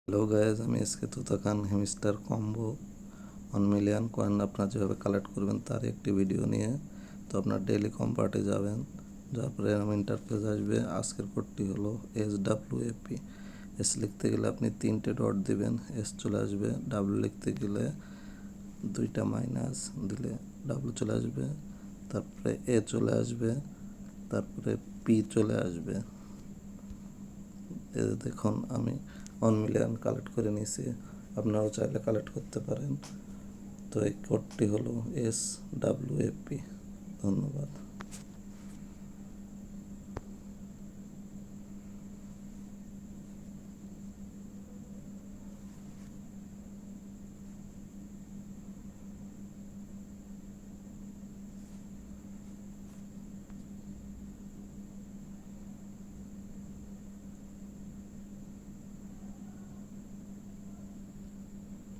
Hello guys, আমি SK তুতা খান হেমিস্টার combo 1 million coin আপনার যেভাবে কালেক্ট করবেন তার একটি ভিডিও নিয়ে। তো আপনার ডেইলি কম্পার্টে যাবেন, যাওয়ার পরে এরকম ইন্টারফেস আসবে। আজকের কোডটি হলো SWAP। এস লিখতে গেলে আপনি 3টে ডট দিবেন, এস চলে আসবে। ডাব্লু লিখতে গেলে 2টা মাইনাস দিলে ডাব্লু চলে আসবে। তারপরে এ চলে আসবে, তারপরে পি চলে আসবে। দেখুন আমি 1 মিলিয়ন কালেক্ট করে নিয়েছি, আপনারাও চাইলে কালেক্ট করতে পারেন। তো এই কোডটি হলো SWAP। ধন্যবাদ।